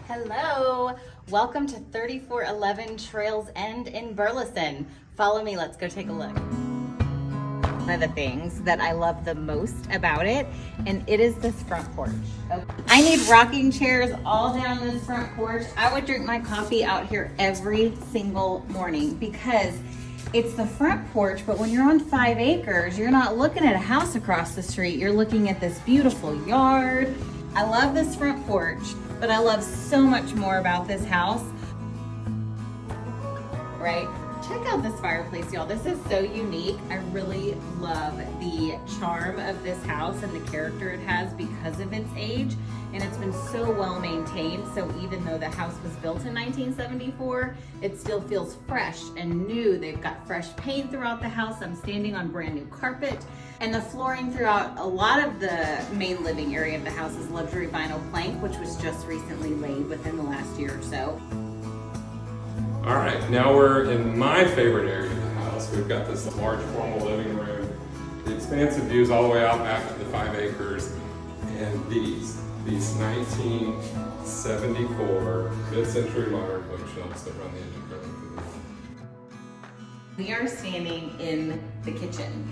Hello, welcome to 3411 Trails End in Burleson. Follow me, let's go take a look. One of the things that I love the most about it, and it is this front porch. I need rocking chairs all down this front porch. I would drink my coffee out here every single morning because it's the front porch, but when you're on 5 acres, you're not looking at a house across the street. You're looking at this beautiful yard. I love this front porch, but I love so much more about this house, right? Check out this fireplace, y'all. This is so unique. I really love the charm of this house and the character it has because of its age, and it's been so well maintained. So even though the house was built in 1974, it still feels fresh and new. They've got fresh paint throughout the house. I'm standing on brand new carpet, and the flooring throughout a lot of the main living area of the house is luxury vinyl plank, which was just recently laid within the last year or so. All right, now we're in my favorite area of the house. We've got this large formal living room, the expansive views all the way out back to the 5 acres, and these 1974 mid-century modern bookshelves that run the edge of the room. We are standing in the kitchen.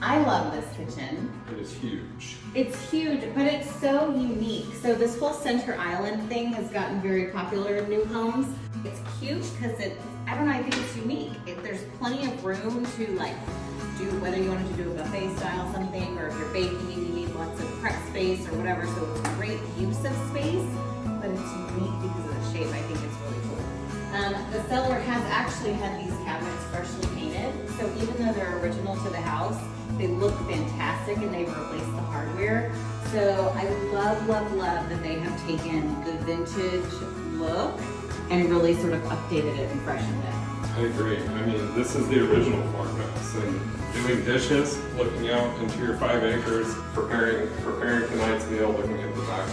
I love this kitchen. It is huge. It's huge, but it's so unique. So this whole center island thing has gotten very popular in new homes. It's cute because I don't know, I think it's unique. There's plenty of room to like do, whether you wanted to do a buffet style something, or if you're baking and you need lots of prep space or whatever. So it's a great use of space, but it's unique because of the shape. I think it's really cool. The seller has actually had these cabinets freshly painted. So even though they're original to the house, they look fantastic and they've replaced the hardware. So I love, love, love that they have taken the vintage look and really sort of updated it and freshened it. I agree. I mean, this is the original farmhouse, and doing dishes, looking out into your 5 acres, preparing tonight's meal, looking at the back on it.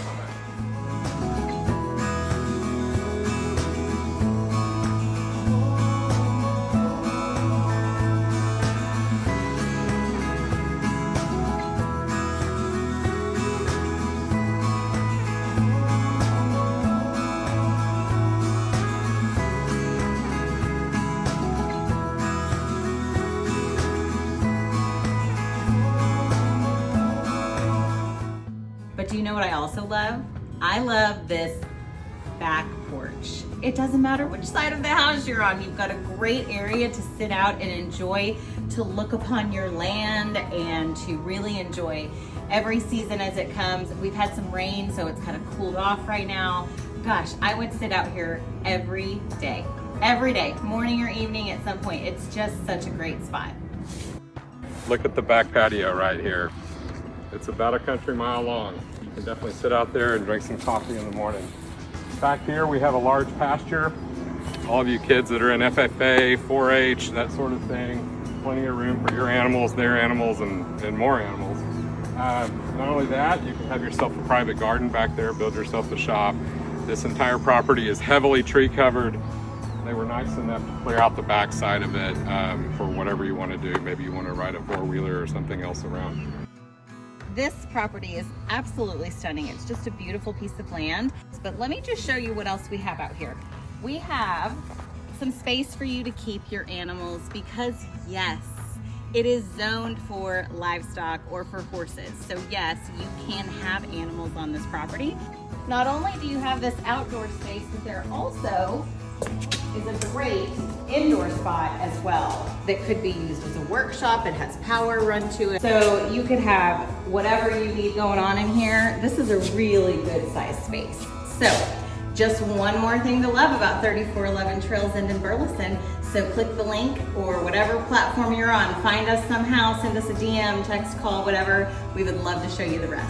But do you know what I also love? I love this back porch. It doesn't matter which side of the house you're on. You've got a great area to sit out and enjoy, to look upon your land and to really enjoy every season as it comes. We've had some rain, so it's kind of cooled off right now. Gosh, I would sit out here every day, morning or evening at some point. It's just such a great spot. Look at the back patio right here. It's about a country mile long. You can definitely sit out there and drink some coffee in the morning. Back here we have a large pasture. All of you kids that are in FFA, 4-H, that sort of thing, plenty of room for your animals, their animals, and more animals. Not only that, you can have yourself a private garden back there, build yourself a shop. This entire property is heavily tree covered. They were nice enough to clear out the back side of it for whatever you want to do. Maybe you want to ride a four-wheeler or something else around. This property is absolutely stunning. It's just a beautiful piece of land. But let me just show you what else we have out here. We have some space for you to keep your animals because yes, it is zoned for livestock or for horses. So yes, you can have animals on this property. Not only do you have this outdoor space, but there also is a great indoor spot as well that could be used as a workshop. It has power run to it. So you could have whatever you need going on in here. This is a really good size space. So just one more thing to love about 3411 Trails End in Burleson. So click the link or whatever platform you're on. Find us somehow, send us a DM, text, call, whatever. We would love to show you the rest.